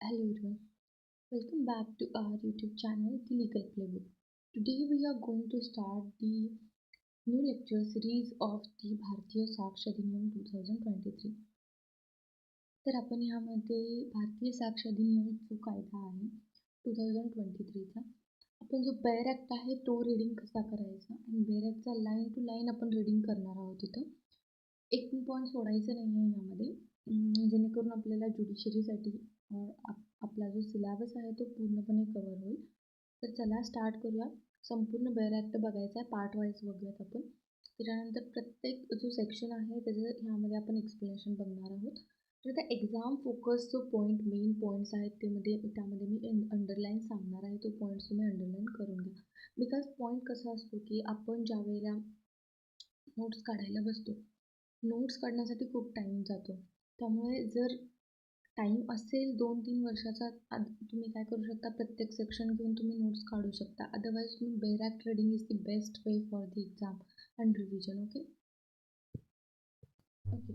Hello everyone, welcome back to our YouTube channel, The Legal Playbook. Today we are going to start the new lecture series of the भारतीय साक्ष अधिनियम 2023. तर आपण ह्यामध्ये भारतीय साक्ष अधिनियम जो कायदा आहे 2023चा, आपण जो बेअर ॲक्ट आहे तो रीडिंग कसा करायचा आणि बेअर ॲक्टचा लाईन टू लाईन आपण रीडिंग करणार आहोत इथं. एक पॉईंट सोडायचं नाही आहे यामध्ये, जेणेकरून आपल्याला ज्युडिशरीसाठी आपला जो सिलेबस आहे तो पूर्णपणे कव्हर होईल. तर चला स्टार्ट करूया. संपूर्ण बेअर ॲक्ट बघायचा आहे, पार्ट वाईज बघूयात आपण. त्याच्यानंतर प्रत्येक जो सेक्शन आहे त्याचं ह्यामध्ये आपण एक्सप्लेनेशन बघणार आहोत. तर त्या एक्झाम फोकस जो मेन पॉईंट्स आहेत त्यामध्ये मी अंडरलाईन सांगणार आहे. तो पॉईंट्स तुम्ही अंडरलाईन करून घ्या. बिकॉज पॉईंट कसा असतो की आपण ज्या वेळेला नोट्स काढायला बसतो, नोट्स काढण्यासाठी खूप टाईम जातो. त्यामुळे जर टाईम असेल 2-3 वर्षाचा, तुम्ही काय करू शकता, प्रत्येक सेक्शन घेऊन तुम्ही नोट्स काढू शकता. अदरवाईज तुम्ही bare act reading is the best way for the exam and revision. Okay.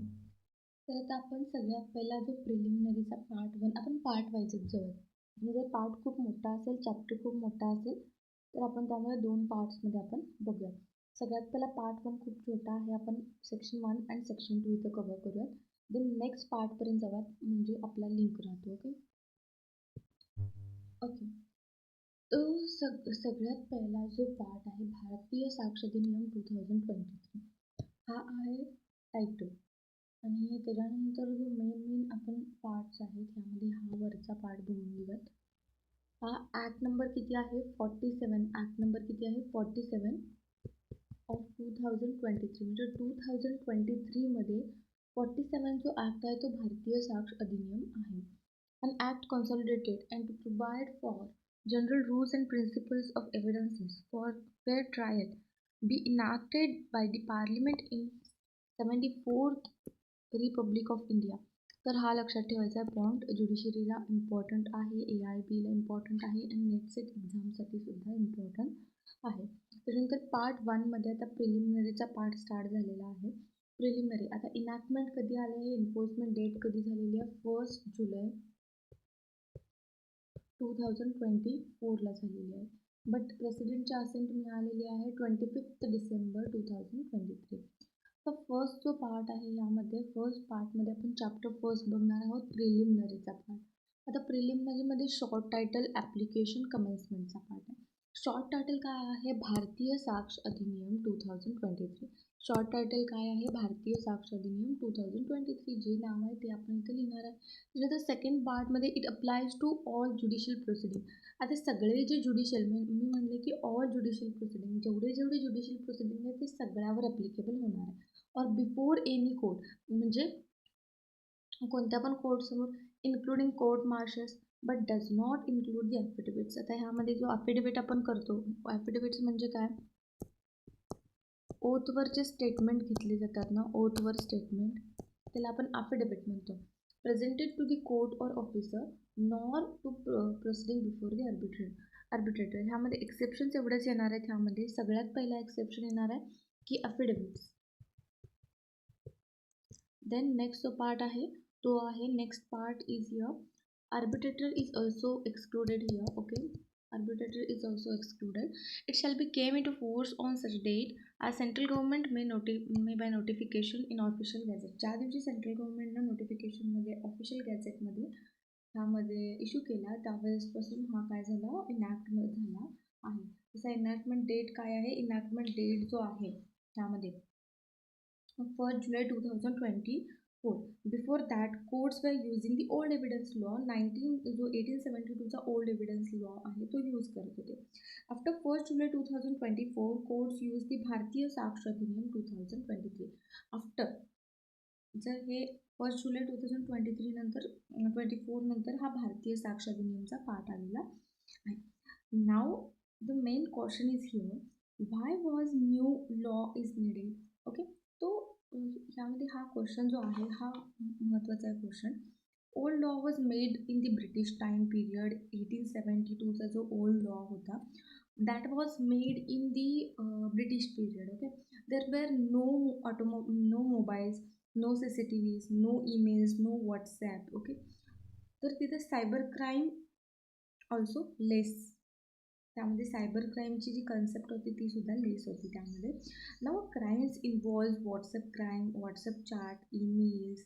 तर आता आपण सगळ्यात पहिला जो प्रिलिमिनरीचा पार्ट 1 आपण पार्ट वाईजच जाऊया. म्हणजे जर पार्ट खूप मोठा असेल, चॅप्टर खूप मोठा असेल, तर आपण त्यामुळे 2 पार्ट्समध्ये आपण बघूया. सगळ्यात पहिला पार्ट 1 खूप छोटा आहे, आपण सेक्शन 1 आणि सेक्शन 2 इथं कव्हर करूयात. देन नेक्स्ट पार्टपर्यंत जाऊयात, म्हणजे आपला लिंक राहतो. ओके. तो सगळ्यात पहिला जो पार्ट आहे भारतीय साक्ष अधिनियम 2023, हा आहे टायटल. आणि त्याच्यानंतर जो मेन आपण पार्ट्स आहेत त्यामध्ये हा वरचा पार्ट बघून घेऊयात. हा ॲक्ट नंबर किती आहे 47. ॲक्ट नंबर किती आहे 47 ऑफ 2023. म्हणजे 2023मध्ये 47 जो ॲक्ट आहे तो भारतीय साक्ष अधिनियम आहे. An act consolidated and to provide for general rules and principles of evidences for fair trial be enacted by the Parliament in 74th Republic of India. तर हा लक्षात ठेवायचा पॉईंट, ज्युडिशरीला इम्पॉर्टंट आहे, AIBला इम्पॉर्टंट आहे आणि नेटसेट एक्झामसाठी सुद्धा इम्पॉर्टंट आहे. त्याच्यानंतर पार्ट 1मध्ये आता प्रिलिमिनरीचा पार्ट स्टार्ट झालेला आहे. प्रिलिमिनरी आता इनॅक्टमेंट कधी आले आहे, एन्फोर्समेंट डेट कधी झालेली आहे, 1 जुलै 2024ला झालेली आहे. बट प्रेसिडेंटची असेंट मिळालेली आहे 25 डिसेंबर 2023. तर फर्स्ट जो पार्ट आहे यामध्ये फर्स्ट पार्टमध्ये आपण चॅप्टर फर्स्ट बघणार आहोत, प्रिलिमिनरीचा पार्ट. आता प्रिलिमिनरीमध्ये शॉर्ट टायटल ॲप्लिकेशन कमेन्समेंटचा पार्ट आहे. शॉर्ट टायटल काय आहे, भारतीय साक्ष अधिनियम 2023. शॉर्ट टायटल काय आहे, भारतीय साक्ष अधिनियम 2023. जे नाव आहे ते आपण इथे लिहिणार आहे. त्याच्यानंतर सेकंड पार्टमध्ये it applies to all judicial proceeding. आता सगळे जे ज्युडिशियल, मी म्हणले की ऑल ज्युडिशियल प्रोसिडिंग, जेवढे ज्युडिशियल प्रोसिडिंग आहे ते सगळ्यावर ॲप्लिकेबल होणार आहे. और बिफोर एनी कोर्ट, म्हणजे कोणत्या पण कोर्टसमोर, including court martials, but does not include the affidavits. आता ह्यामध्ये जो ॲफिडेविट आपण करतो, ॲफिडेविट्स म्हणजे काय, ओथवर जे स्टेटमेंट घेतले जातात ना, ओथवर स्टेटमेंट, त्याला आपण ॲफिडेविट म्हणतो. Presented to the court or officer nor to proceeding before the arbitrator. ह्यामध्ये एक्सेप्शन्स एवढेच येणार आहेत. ह्यामध्ये सगळ्यात पहिला एक्सेप्शन येणार आहे की ॲफिडेविट्स. देन नेक्स्ट जो पार्ट आहे तो आहे, next part is here, arbitrator is also excluded here. Okay, arbitrator is also excluded. It shall be came into force on such date as central government may by notification in official gazette. ज्या दिवशी central गव्हर्नमेंटनं नोटिफिकेशनमध्ये official गॅझेटमध्ये ह्यामध्ये issue केला त्यावेळेसपासून हा काय झाला, enact झाला आहे. तसा इनॅक्टमेंट डेट काय आहे, इनॅक्टमेंट डेट जो आहे त्यामध्ये 1 जुलै 2024. Before that courts were using the old evidence law, 1872चा ओल्ड एव्हिडन्स लॉ आहे तो यूज करत होते. आफ्टर 1 जुलै 2024 कोर्ट्स यूज दी भारतीय साक्ष अधिनियम 2023. आफ्टर, जर हे 1 जुलै 2023 नंतर 24 नंतर हा भारतीय साक्ष अधिनियमचा पार्ट आलेला आहे. Now the main question is here, why was new law is needed. Okay, तो यामध्ये हा क्वेश्चन जो आहे हा महत्त्वाचा आहे question. Old law was made in the British time period. 1872चा जो ओल्ड लॉ होता that was made in the British period. Okay, there were no mobiles, no CCTVs, no emails, no WhatsApp. Okay, तर तिथे cyber crime also लेस, त्यामध्ये cyber क्राईमची जी concept होती ती सुद्धा less होती त्यामध्ये. Now crimes involve WhatsApp crime, WhatsApp chat, emails,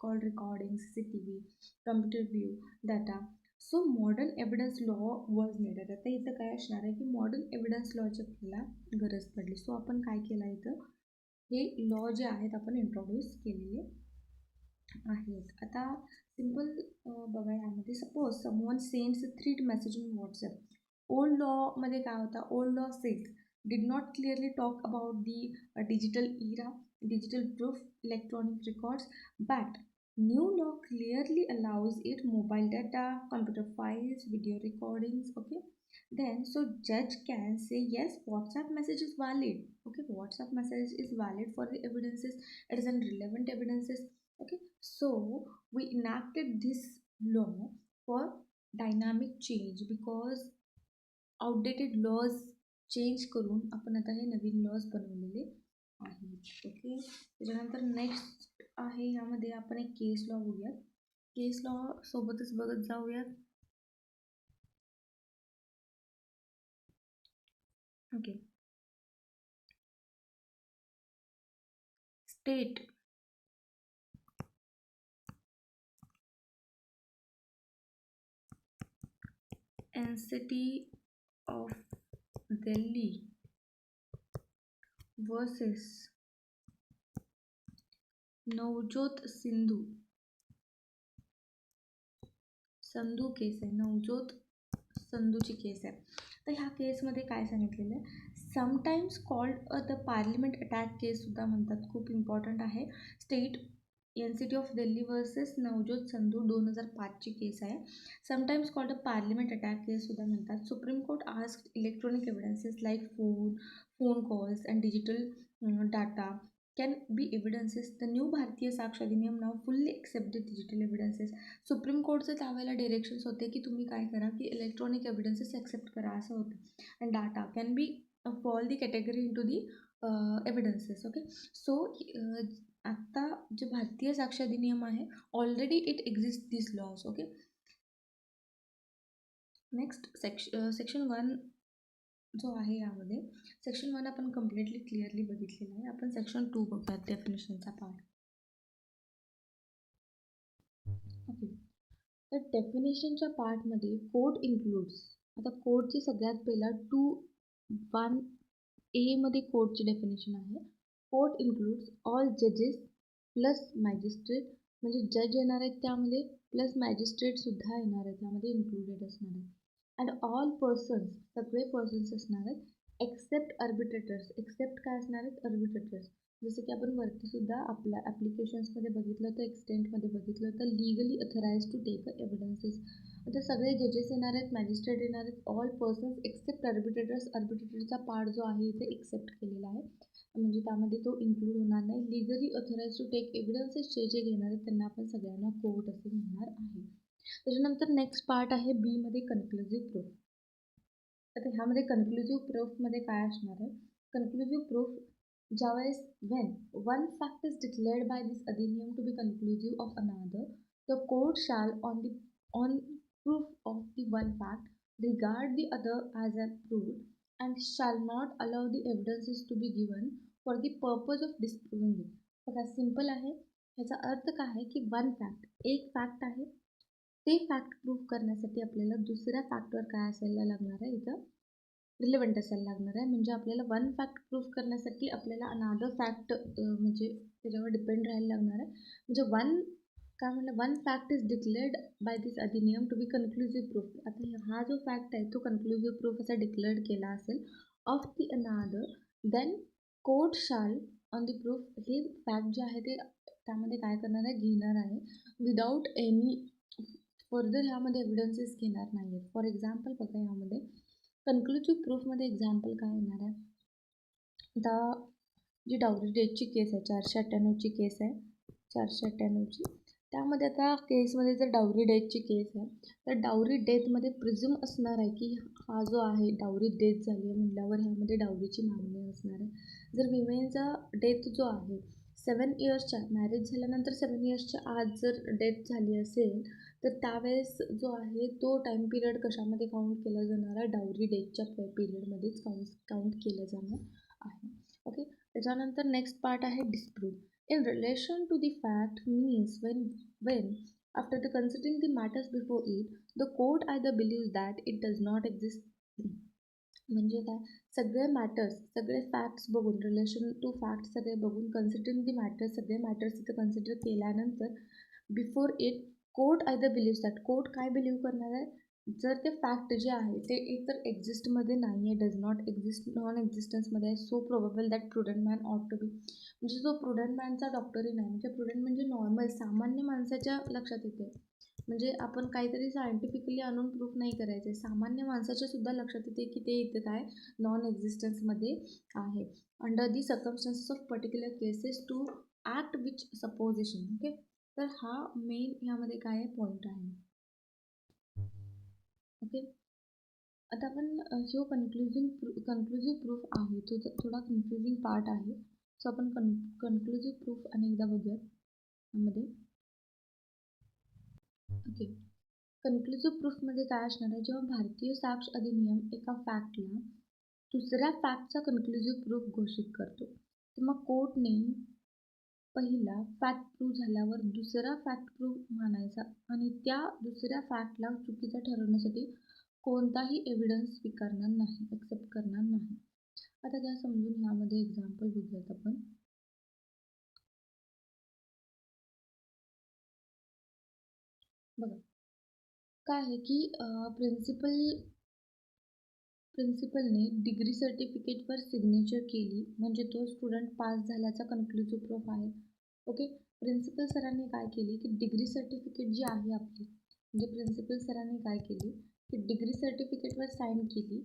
call recording, CCTV, computer view, data. So modern evidence law was needed. आता इथं काय असणार आहे की मॉडर्न एव्हिडन्स लॉची आपल्याला गरज पडली. सो आपण काय केलं इथं, हे लॉ जे आहेत आपण इंट्रोड्यूस केलेले आहेत. आता सिम्पल बघा यामध्ये, suppose someone sends 3 message in WhatsApp. Old लॉमध्ये काय होता, old law says did not clearly talk about the digital era, digital proof, electronic records, but new law clearly allows it, mobile data, computer files, video recordings. Okay, then so judge can say yes, WhatsApp message is valid. Okay, WhatsApp message is valid for the evidences, it is an relevant evidences. Okay, so we enacted this law for dynamic change, because outdated laws change करून आपण आता हे नवीन lodge बनवलेले आहेत. Okay, त्याच्यानंतर next आहे यामध्ये आपण एक केस लॉ बघूयात. केस लॉ सोबतच बघत जाऊयात. Okay, state NCT of Delhi versus Navjot Sandhu case आहे, नवजोत संधूची केस आहे. तर ह्या केसमध्ये काय सांगितलेलं आहे, sometimes called the parliament attack case सुद्धा म्हणतात, खूप इम्पॉर्टंट आहे. State NCT of Delhi versus Navjot Sandhu 2005ची केस आहे. Sometimes called the parliament attack case सुद्धा म्हणतात. Supreme court asked electronic evidences like phone calls and digital data can be evidences. The new भारतीय साक्ष अधिनियम now fully accept the digital evidences. Supreme कोर्टचे त्यावेळेला directions होते की तुम्ही काय करा की इलेक्ट्रॉनिक एव्हिडन्सेस ॲक्सेप्ट करा असं होतं. And data can be fall the category into the evidences. Okay, so आत्ता जे भारतीय साक्ष अधिनियम आहे already it exist this laws. Okay, next section 1 जो आहे यामध्ये, सेक्शन 1 आपण कम्प्लिटली क्लिअरली बघितलेलं आहे. आपण सेक्शन 2 बघूयात, डेफिनेशनचा पार्ट. ओके, तर डेफिनेशनच्या पार्टमध्ये कोड इन्क्लूड्स. आता कोडची सगळ्यात पहिला 2(1)A मध्ये कोडची डेफिनेशन आहे. कोड इन्क्लूड्स ऑल जजेस प्लस मॅजिस्ट्रेट, म्हणजे जज येणार आहेत त्यामध्ये, प्लस मॅजिस्ट्रेटसुद्धा येणार आहेत त्यामध्ये, इन्क्लुडेड असणार आहे. अँड ऑल पर्सन्स, सगळे पर्सन्स असणार आहेत, एक्सेप्ट आर्बिट्रेटर्स. एक्सेप्ट काय असणार आहेत, आर्बिट्रेटर्स. जसं की आपण वरतीसुद्धा आपल्या ॲप्लिकेशन्समध्ये बघितलं होतं, एक्सटेंटमध्ये बघितलं होतं, legally authorise to take evidences. आता सगळे जजेस येणार आहेत, मॅजिस्ट्रेट येणार आहेत, ऑल पर्सन्स एक्सेप्ट आर्बिट्रेटर्स. आर्बिट्रेटरचा पार्ट जो आहे इथे एक्सेप्ट केलेला आहे, म्हणजे त्यामध्ये तो इन्क्लूड होणार नाही. Legally authorise to take evidences जे घेणार आहेत त्यांना आपण सगळ्यांना कोर्ट असे म्हणणार आहे. त्याच्यानंतर नेक्स्ट पार्ट आहे बीमध्ये, कन्क्लुझिव्ह प्रूफ. आता ह्यामध्ये कन्क्लुझिव्ह प्रूफमध्ये काय असणार आहे, कन्क्लुझिव्ह प्रूफ ज्यावेळेस when one fact is declared by this अधिनियम to be conclusive of another, the court shall on proof of the one fact regard the other as a proved and shall not allow the evidences to be given for the purpose of disproving it. बघा simple आहे, ह्याचा अर्थ काय आहे की one fact, एक fact आहे, ते फॅक्ट प्रूव्ह करण्यासाठी आपल्याला दुसऱ्या फॅक्टवर काय असायला लागणार आहे, इथं रिलेव्हंट असायला लागणार आहे. म्हणजे आपल्याला वन फॅक्ट प्रूव्ह करण्यासाठी आपल्याला अनादर फॅक्ट म्हणजे त्याच्यावर डिपेंड राहायला लागणार आहे. म्हणजे काय म्हणलं, one fact is declared by this अधिनियम टू बी कन्क्लुझिव्ह प्रूफ. आता हा जो फॅक्ट आहे तो कन्क्लुझिव्ह प्रूफ असा डिक्लेअर्ड केला असेल ऑफ दी अनादर, देन कोर्ट शाल ऑन दी प्रूफ, हे फॅक्ट जे आहे ते त्यामध्ये काय करणार आहे, घेणार आहे, विदाऊट एनी फर्दर ह्यामध्ये एव्हिडन्सेस घेणार नाही आहेत. फॉर एक्झाम्पल बघा, यामध्ये कन्क्लुझिव्ह प्रूफमध्ये एक्झाम्पल काय येणार आहे, आता जी डावरी डेथची केस आहे, 498ची केस आहे, 498ची, त्यामध्ये आता केसमध्ये जर डावरी डेथची केस आहे तर डावरी डेथमध्ये प्रिझ्युम असणार आहे की हा जो आहे डावरी डेथ झाली आहे म्हटल्यावर ह्यामध्ये डावरीची मागणी असणार आहे. जर विमेनचा डेथ जो आहे 7 इयर्सच्या मॅरेज झाल्यानंतर 7 इयर्सच्या आत जर डेथ झाली असेल तर त्यावेळेस जो आहे तो टाईम पिरियड कशामध्ये काउंट केला जाणार आहे, डाउरी डेटच्या पिरियडमध्येच काउंट केलं जाणार आहे. ओके, त्याच्यानंतर नेक्स्ट पार्ट आहे dispute. In relation to the fact means when after the considering the matters before it, the court either believes that it does not exist. म्हणजे काय, सगळे मॅटर्स, सगळे फॅक्ट्स बघून, रिलेशन टू फॅक्ट्स सगळे बघून, considering the matters, सगळे matters इथं consider केल्यानंतर before it court either believes that, court काय बिलीव्ह करणार आहे, जर ते फॅक्ट जे आहे ते एकतर एक्झिस्टमध्ये नाही आहे, डज नॉट एक्झिस्ट, नॉन एक्झिस्टन्समध्ये आहे, so probable that prudent man ऑट टू बी, म्हणजे जो प्रुडंट मॅनचा डॉक्टरी नाही, म्हणजे प्रुडंट म्हणजे नॉर्मल सामान्य माणसाच्या लक्षात येते, म्हणजे आपण काहीतरी सायंटिफिकली आणून प्रूफ नाही करायचे, सामान्य माणसाच्या सुद्धा लक्षात येते की ते इथे काय नॉन एक्झिस्टन्समध्ये आहे. Under the circumstances of particular cases to act which supposition. Okay, तर हा मेन ह्यामध्ये काय पॉईंट आहे. ओके, आता आपण जो कन्क्लुझिव्ह प्रूफ आहे तो थोडा कन्फ्युजिंग पार्ट आहे, सो आपण कन्क्लुझिव्ह प्रूफ अनेकदा बघूयात यामध्ये. ओके, कन्क्लुझिव्ह प्रूफमध्ये काय असणार आहे, जेव्हा भारतीय साक्ष अधिनियम एका फॅक्टला दुसऱ्या फॅक्टचा कन्क्लुझिव्ह प्रूफ घोषित करतो, तर मग कोर्टने पहिला फॅक्ट प्रूव्ह झाल्यावर दुसरा फॅक्ट प्रूव्ह मानायचा आणि त्या दुसऱ्या फॅक्टला चुकीचा ठरवण्यासाठी कोणताही एव्हिडन्स स्वीकारणार नाही, एक्सेप्ट करणार नाही. आता त्या समजून ह्यामध्ये एक्झाम्पल बघूयात आपण. बघा काय आहे की प्रिन्सिपलने डिग्री सर्टिफिकेटवर सिग्नेचर केली म्हणजे तो स्टुडंट पास झाल्याचा कन्क्लुझिव्ह प्रूफ आहे. ओके, प्रिन्सिपल सरांनी काय केली की डिग्री सर्टिफिकेट जी आहे आपली, म्हणजे प्रिन्सिपल सरांनी काय केली की डिग्री सर्टिफिकेटवर साईन केली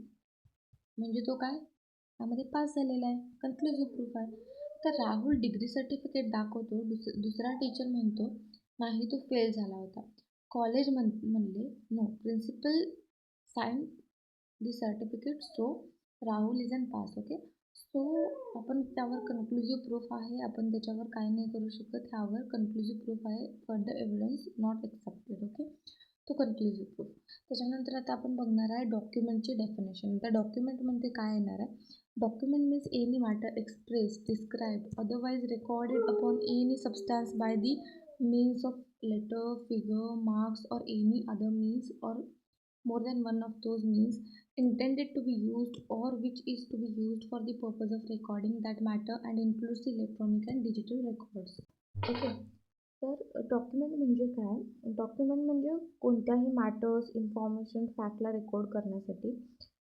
म्हणजे तो काय त्यामध्ये पास झालेला आहे, कन्क्लुझिव्ह प्रूफ आहे. तर राहुल डिग्री सर्टिफिकेट दाखवतो, दुसरा टीचर म्हणतो नाही तो फेल झाला होता. कॉलेज म्हणले no, principal sign the certificate so Rahul is an pass. Okay, so आपण त्यावर कन्क्लुझिव्ह प्रूफ आहे, आपण त्याच्यावर काय नाही करू शकत, ह्यावर कन्क्लुझिव्ह प्रूफ आहे, further evidence not accepted. Okay, तो कन्क्लुझिव्ह प्रूफ. त्याच्यानंतर आता आपण बघणार आहे डॉक्युमेंटची डेफिनेशन. त्या डॉक्युमेंटमध्ये काय येणार आहे, document means any matter express, describe, otherwise recorded upon any substance by the means of letter, figure, marks or any other means or more than one of those means intended to be used or which is to be used for the purpose of recording that matter and includes the electronic and digital records. Okay, तर document म्हणजे काय, document म्हणजे कोणत्याही matters, information, फॅक्टला record करण्यासाठी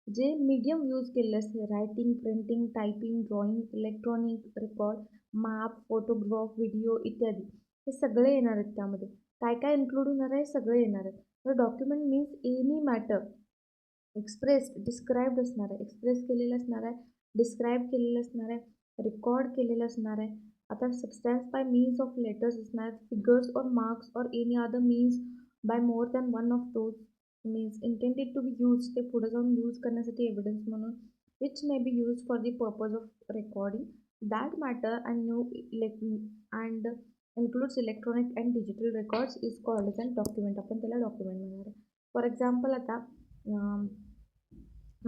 जे medium use केलेलं असते, writing, printing, typing, drawing, electronic record, map, photograph, video इत्यादी, हे सगळे येणार आहेत. त्यामध्ये काय काय इन्क्लूड होणार आहे, सगळे येणार आहेत. तर document means any matter expressed, described असणार आहे, एक्सप्रेस केलेलं असणार आहे, डिस्क्राईब केलेलं असणार आहे, रेकॉर्ड केलेलं असणार आहे. आता substance by means of letters असणार आहेत, फिगर्स और मार्क्स और any other means by more than one of those means intended to be use, ते पुढे जाऊन यूज करण्यासाठी एव्हिडन्स म्हणून, which may be use for the purpose of recording that matter and includes electronic and digital records is called as a document. आपण त्याला document म्हणणार आहे. For example आता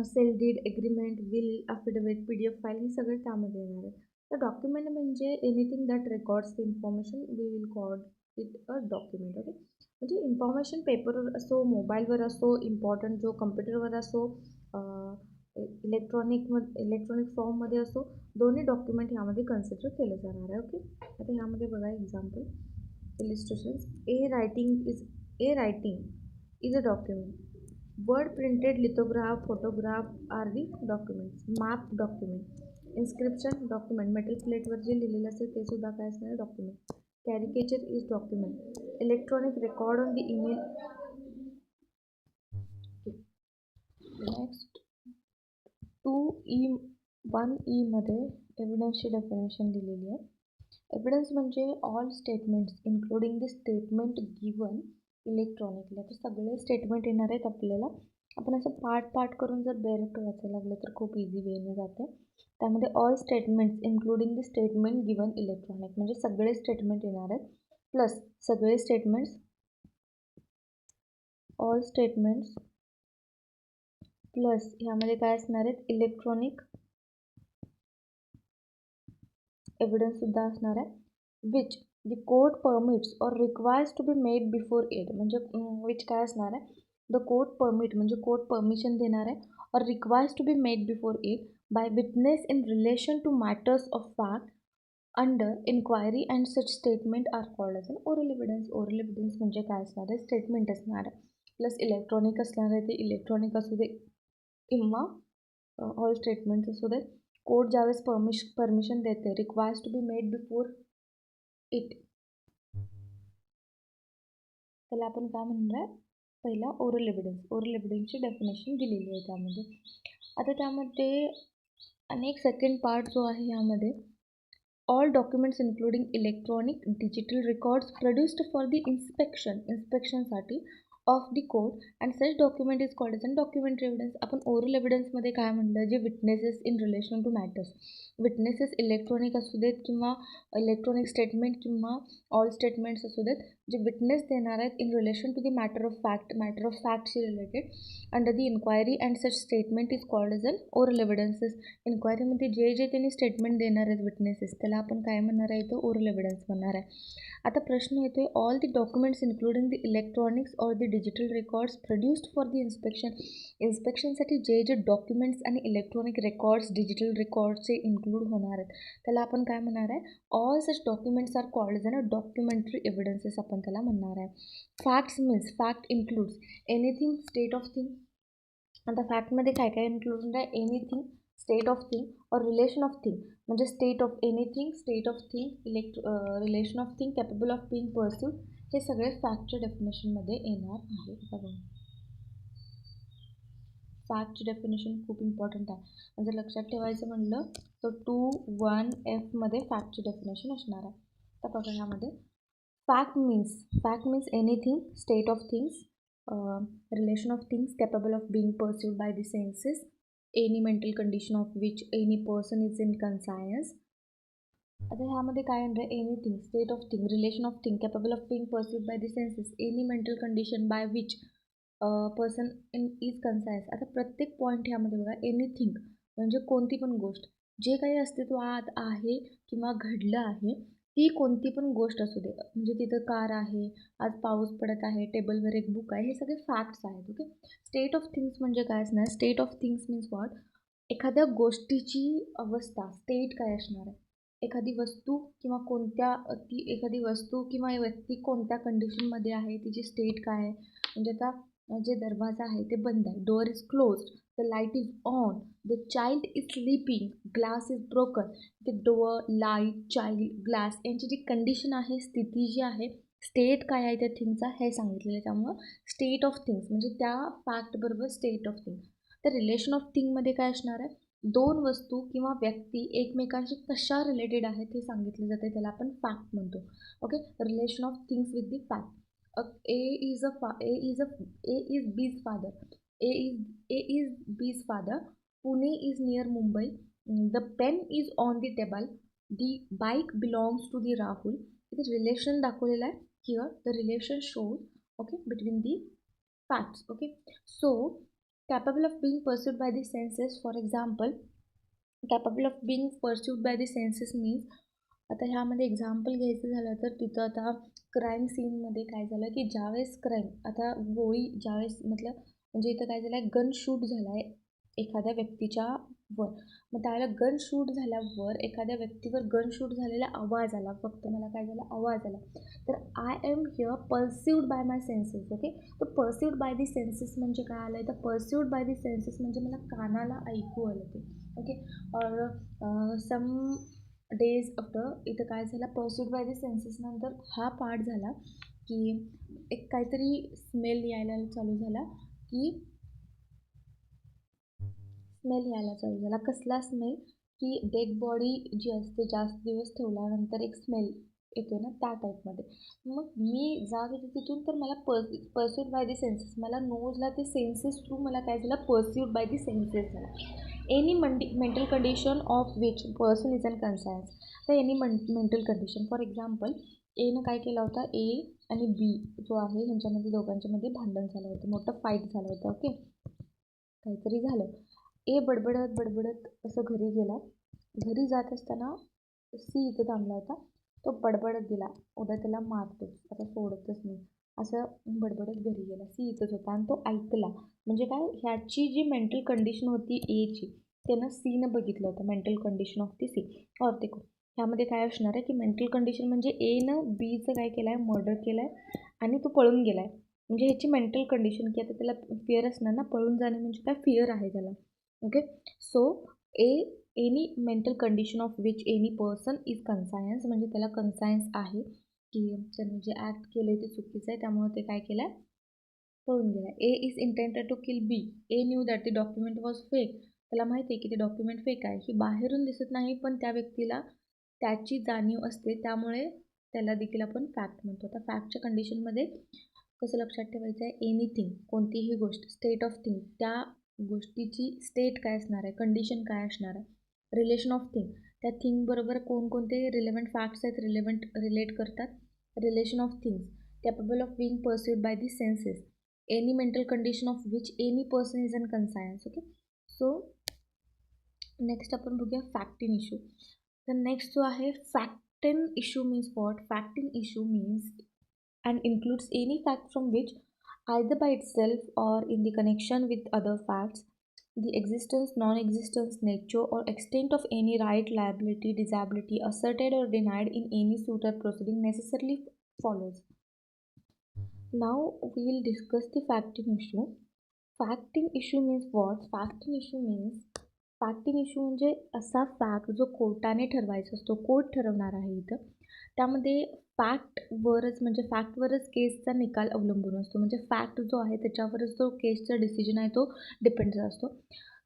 sale deed, agreement, will, affidavit, PDF file हे सगळे त्यामध्ये येणार आहे. तर डॉक्युमेंट म्हणजे anything that records the information, we will call it a document. Okay, म्हणजे इन्फॉर्मेशन पेपरवर असो, मोबाईलवर असो, इम्पॉर्टंट जो कम्प्युटरवर असो, इलेक्ट्रॉनिक फॉर्ममध्ये असो, दोन्ही डॉक्युमेंट ह्यामध्ये कन्सिडर केलं जाणार आहे. ओके, आता ह्यामध्ये बघा example illustrations. A writing is a document. Word printed, lithograph, photograph are the documents. Map document. Inscription document, metal प्लेटवर जे लिहिलेलं असेल ते सुद्धा काय असणार आहे, document. Caricature is document. Electronic record on the email. Next 1E मध्ये एव्हिडन्सची डेफिनेशन दिलेली आहे. एव्हिडन्स म्हणजे all statements including the statement given electronically. आता सगळे स्टेटमेंट येणार आहेत आपल्याला आपण असं पार्ट करून जर डायरेक्ट वाचायला लागलं तर खूप इझी वेने जाते. त्यामध्ये all statements including the statement given electronic, म्हणजे सगळे स्टेटमेंट येणार आहेत, प्लस सगळे स्टेटमेंट्स, ऑल स्टेटमेंट्स प्लस ह्यामध्ये काय असणार आहेत, इलेक्ट्रॉनिक एव्हिडन्स सुद्धा असणार आहे, which the court permits or requires to be made before it, म्हणजे विच काय असणार आहे, द कोर्ट परमिट म्हणजे कोर्ट परमिशन देणार आहे, और requires to be made before it by witness in relation to matters of fact under inquiry and such statement are called as an oral evidence. Oral evidence म्हणजे काय असणार आहे, statement असणार आहे, प्लस इलेक्ट्रॉनिक असणार आहे, ते इलेक्ट्रॉनिक असू दे किंवा ऑल स्टेटमेंट्स असू दे. कोर्ट ज्यावेळेस परमिशन देते, requires to be made before it, त्याला आपण काय म्हणणार आहे, पहिला ओरल एव्हिडन्स. ओरल एव्हिडन्सची डेफिनेशन दिलेली आहे त्यामध्ये. आता त्यामध्ये अनेक सेकंड पार्ट जो आहे यामध्ये, all documents including electronic digital records produced for the inspectionसाठी of the court and such document is called as an documentary evidence. आपण oral evidence मध्ये काय म्हणलं, जे witnesses in relation to matters, witnesses electronic असू देत किंवा इलेक्ट्रॉनिक स्टेटमेंट किंवा all statements असू देत, जे विटनेस देणार आहेत in relation to the matter of फॅक्टशी related under the inquiry and such statement is called as an oral evidences. इन्क्वायरीमध्ये जे त्यांनी स्टेटमेंट देणार आहेत विटनेसेस, त्याला आपण काय म्हणणार आहे, तो ओरल एव्हिडन्स म्हणणार आहे. आता प्रश्न येतो आहे, all the documents including the electronics or the digital records produced for the इन्स्पेक्शनसाठी जे डॉक्युमेंट्स आणि इलेक्ट्रॉनिक रेकॉर्ड्स डिजिटल रेकॉर्ड्सचे इन्क्लूड होणार आहेत, त्याला आपण काय म्हणणार आहे, all such documents are called as an documentary evidences आपण त्याला म्हणणार आहे. Facts means fact includes anything state of thing. आता फॅक्टमध्ये काय काय इन्क्लूड आहे, एनिथिंग स्टेट ऑफ थिंग और रिलेशन ऑफ थिंग, म्हणजे state of anything, state of thing, relation of thing, capable of being perceived, हे सगळे फॅक्टच्या डेफिनेशनमध्ये येणार आहे. बघा, फॅक्टची डेफिनेशन खूप इम्पॉर्टंट आहे, जर लक्षात ठेवायचं म्हणलं तर 2(1)F मध्ये फॅक्टची डेफिनेशन असणार आहे. तर बघा ह्यामध्ये fact means anything state of things, relation of things capable of being perceived by the senses, any mental condition of which any person is in conscience. आता ह्यामध्ये काय आहे, anything state of thing, relation of thing capable of being perceived by the senses, any mental condition by which person is conscious. आता प्रत्येक point ह्यामध्ये बघा, anything म्हणजे कोणती पण गोष्ट, जे काही अस्तित्वात आहे किंवा घडलं आहे, ती कोणती पण गोष्ट असू दे, म्हणजे तिथं कार आहे, आज पाऊस पडत आहे, टेबलवर एक बुक आहे, हे सगळे फॅक्ट्स आहेत. ओके, स्टेट ऑफ थिंग्स म्हणजे काय असणार, state of things means what, एखाद्या गोष्टीची अवस्था, स्टेट काय असणार आहे, एखादी वस्तू किंवा एखादी वस्तू किंवा व्यक्ती कोणत्या कंडिशनमध्ये आहे, तिची स्टेट काय आहे. म्हणजे आता जे दरवाजा आहे ते बंद आहे, door is closed, the light is on, the child is sleeping, glass is broken. ते डोअर, लाईट, चाइल्ड, ग्लास यांची जी कंडिशन आहे, स्थिती जी आहे, स्टेट काय आहे त्या थिंगचा हे सांगितलेलं आहे. त्यामुळं स्टेट ऑफ थिंग्स म्हणजे त्या फॅक्टबरोबर स्टेट ऑफ थिंग. तर रिलेशन ऑफ थिंगमध्ये काय असणार आहे, दोन वस्तू किंवा व्यक्ती एकमेकांशी कशा रिलेटेड आहेत हे सांगितले जाते, त्याला आपण फॅक्ट म्हणतो. Okay, relation of things with the fact. A is B's father. A is B's father. Pune is near Mumbai. The pen is on the table. The bike belongs to the Rahul. इथे relation दाखवलेला आहे. Here the relation shows, okay, between the facts. Okay, so capable of being perceived by the senses. For example, capable of being perceived by the senses means, आता ह्यामध्ये example घ्यायचं झालं तर तिथं आता क्राईम सीनमध्ये काय झालं की ज्यावेळेस आता गोळी ज्यावेळेस म्हणजे इथं काय झालं आहे, गन शूट झाला आहे एखाद्या व्यक्तीच्या वर. मग त्यावेळेला गन शूट झाल्यावर एखाद्या व्यक्तीवर गन शूट झालेला आवाज आला, फक्त मला काय झाला, आवाज आला. तर I am hear perceived by my senses. Okay, तर परसिव्ड बाय दी सेन्सेस म्हणजे काय आलं आहे, तर परसिव्ड बाय दी सेन्सेस म्हणजे मला कानाला ऐकू आलं ते. ओके, और सम डेज आफ्टर इथं काय झालं, परस्यूड बाय द सेन्सेस नंतर हा पार्ट झाला की एक काहीतरी स्मेल यायला चालू झाला, की स्मेल यायला चालू झाला. कसला स्मेल, की डेड बॉडी जी असते जास्त दिवस ठेवल्यानंतर एक स्मेल येतो ना त्या टाईपमध्ये. मग मी जात होते तिथून, तर मला पर्स्यूड बाय दी सेन्सेस, मला नोजला ते सेन्सेस थ्रू मला काय झालं, पर्स्यूड बाय दी सेन्सेस झाला. Any mental condition of which person is an conscious. तर any mental condition, for example एनं काय केलं होतं, ए आणि बी जो आहे ह्यांच्यामध्ये दोघांच्यामध्ये भांडण झालं होतं, मोठं फाईट झालं होतं. ओके, काहीतरी झालं. ए बडबडत बडबडत असं घरी गेला. घरी जात असताना सी इथं थांबला होता. तो बडबडत गेला, उद्या त्याला मारतोच, आता सोडतच नाही, असं बडबडत घरी गेला. सी इथंच होता आणि तो ऐकला. म्हणजे काय, ह्याची जी मेंटल कंडिशन होती एची, त्यानं सीनं बघितलं होतं, mental condition of the see और ते को. ह्यामध्ये काय असणार आहे की मेंटल कंडिशन म्हणजे एनं बीचं काय केलं आहे, मर्डर केलं आहे आणि तो पळून गेला आहे. म्हणजे ह्याची मेंटल कंडिशन, की आता त्याला फिअर असणार ना, पळून जाणे म्हणजे काय, फिअर आहे त्याला. Okay, so any mental condition of which any person is conscious, म्हणजे त्याला कन्सायन्स आहे की त्यानं जे ॲक्ट केलं आहे ते चुकीचं आहे, त्यामुळे ते काय केलं आहे, पळून गेला. A is intended to kill B. A knew that the document was fake. त्याला माहिती आहे की ते डॉक्युमेंट फेक आहे. ही बाहेरून दिसत नाही, पण त्या व्यक्तीला त्याची जाणीव असते, त्यामुळे त्याला देखील आपण फॅक्ट म्हणतो. आता फॅक्टच्या कंडिशनमध्ये कसं लक्षात ठेवायचं आहे, एनिथिंग, कोणतीही गोष्ट, स्टेट ऑफ थिंग, त्या गोष्टीची स्टेट काय असणार आहे, कंडिशन काय असणार आहे, रिलेशन ऑफ थिंग, त्या थिंगबरोबर कोणकोणते रिलेव्हंट फॅक्ट्स आहेत, रिलेट करतात, relation of things, capable of being perceived by the senses, any mental condition of which any person is an conscious. Okay, so next आपण बघूया फॅक्ट इन इश्यू. तर next जो आहे fact in issue means what. Fact in issue means and includes any fact from which, either by itself or in the connection with other facts, the existence, non-existence, nature or extent of any right, liability, disability asserted or denied in any suit or proceeding necessarily follows. Now we will discuss the fact in issue. Fact in issue means what? Fact in issue means, fact in issue म्हणजे असा fact जो कोर्टाने ठरवायचा असतो, court ठरवणार आहे इथं. त्यामध्ये फॅक्टवरच, म्हणजे फॅक्टवरच केसचा निकाल अवलंबून असतो. म्हणजे फॅक्ट जो आहे त्याच्यावरच जो केसचा डिसिजन आहे तो डिपेंड असतो.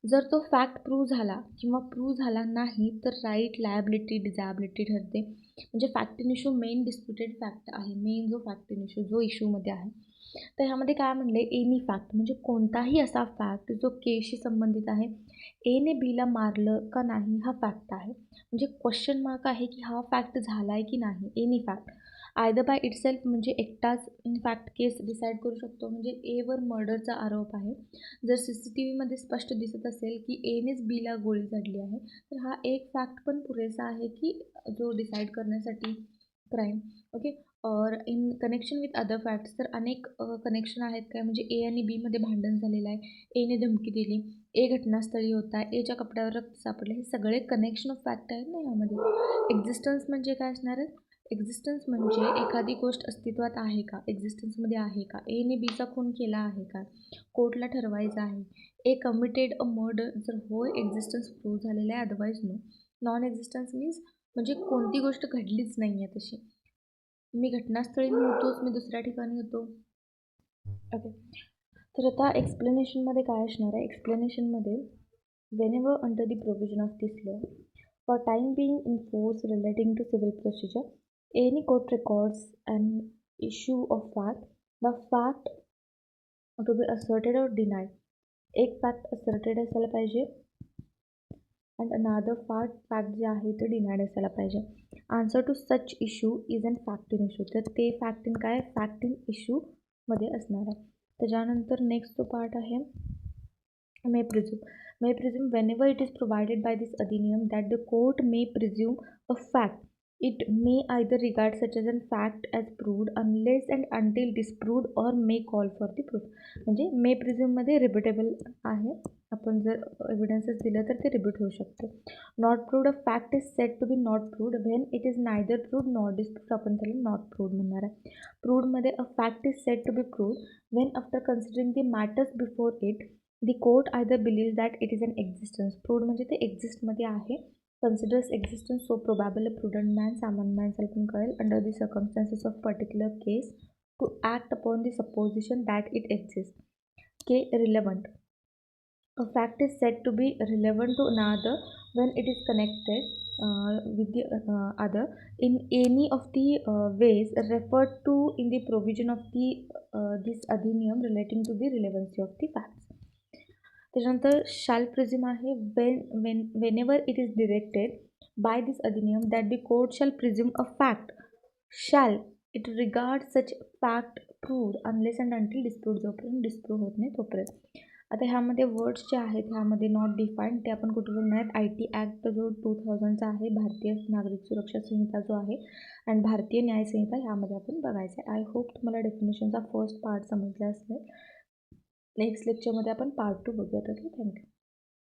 जर तो फॅक्ट प्रूव्ह झाला किंवा प्रूव्ह झाला नाही तर राईट, लायबिलिटी, डिझॅबिलिटी ठरते. म्हणजे fact in issue main disputed fact आहे, मेन जो फॅक्ट इन इश्यू जो इश्यूमध्ये आहे. तर ह्यामध्ये काय म्हणले, एनी फॅक्ट म्हणजे कोणताही असा फॅक्ट जो केसशी संबंधित आहे. एने बीला मारलं का नाही हा फॅक्ट आहे. म्हणजे क्वेश्चन मार्क आहे की हा फॅक्ट झाला आहे की नाही. Any fact either by itself, म्हणजे एकटाच इन फॅक्ट केस डिसाईड करू शकतो. म्हणजे एवर मर्डरचा आरोप आहे, जर CCTVमध्ये स्पष्ट दिसत असेल की एनेच बीला गोळी झाडली आहे, तर हा एक फॅक्ट पण पुरेसा आहे की जो डिसाईड करण्यासाठी क्राईम. ओके, और in connection with other facts, तर अनेक कनेक्शन आहेत काय, म्हणजे ए आणि बीमध्ये भांडण झालेलं आहे, एने धमकी दिली, ए घटनास्थळी होता, एच्या कपड्यावर रक्त सापडले, हे सगळे कनेक्शन ऑफ फॅक्ट आहेत ना यामध्ये. एक्झिस्टन्स म्हणजे काय असणार आहे, एक्झिस्टन्स म्हणजे एखादी गोष्ट अस्तित्वात आहे का, एक्झिस्टन्समध्ये आहे का, एने बीचा खून केला आहे का, कोर्टला ठरवायचं आहे. ए कमिटेड अ मर्डर, जर होय एक्झिस्टन्स प्रूव्ह झालेला आहे, otherwise no. Non existence means म्हणजे कोणती गोष्ट घडलीच नाही आहे तशी, मी घटनास्थळी नव्हतोच, मी दुसऱ्या ठिकाणी होतो. ओके, तर आता एक्सप्लेनेशनमध्ये काय असणार आहे, एक्सप्लेनेशनमध्ये whenever under the provision of this law, for time being in force relating to civil procedure, any court records an issue of fact, the fact to be asserted or denied, एक fact asserted असायला पाहिजे and अनादर fact जे आहे ते denied असायला पाहिजे. Answer to such issue is an fact in issue, तर ते फॅक्ट इन काय, फॅक्ट इन इश्यूमध्ये असणार आहे. त्याच्यानंतर नेक्स्ट जो पार्ट आहे may presume. May presume whenever it is provided by this adhiniyam that the court may presume a fact, it may either regard such as a fact as proved unless and until disproved or may call for the proof. म्हणजे may presume मध्ये repeatable आहे, आपण जर evidences दिलं तर ते repeat होऊ शकते. Not proved, a fact is said to be not proved when it is neither proved not disproved, आपण त्याला नॉट प्रूव्ड म्हणणार आहे. प्रूव्डमध्ये a fact is said to be proved when after considering the matters before it the court either believes that it is an existence. Proved म्हणजे ते एक्झिस्टमध्ये आहे, considers existence so probable a prudent man, सामान्य माणसाला पण कळेल, under the circumstances of particular case to act upon the supposition that it exists. K. Relevant. A fact is said to be relevant to another when it is connected with the other in any of the ways referred to in the provision of the this अधिनियम relating to the relevancy of the facts. त्याच्यानंतर shall presume आहे whenever it is directed by this अधिनियम that the court shall presume a fact shall it regard such fact proved unless and until disproved, जोपर्यंत डिस्प्रूव्ह होत नाही तोपर्यंत. आता ह्यामध्ये words जे आहेत ह्यामध्ये नॉट डिफाईन्ड ते आपण कुठे बघणार आहेत. IT ॲक्ट जो 2000चा आहे, भारतीय नागरिक सुरक्षा संहिता जो आहे आणि भारतीय न्याय संहिता ह्यामध्ये आपण बघायचं आहे. आय होप तुम्हाला डेफिनेशनचा फर्स्ट पार्ट समजला असेल. नेक्स्ट लेक्चरमध्ये आपण पार्ट 2 बघूयात. Okay, thank you.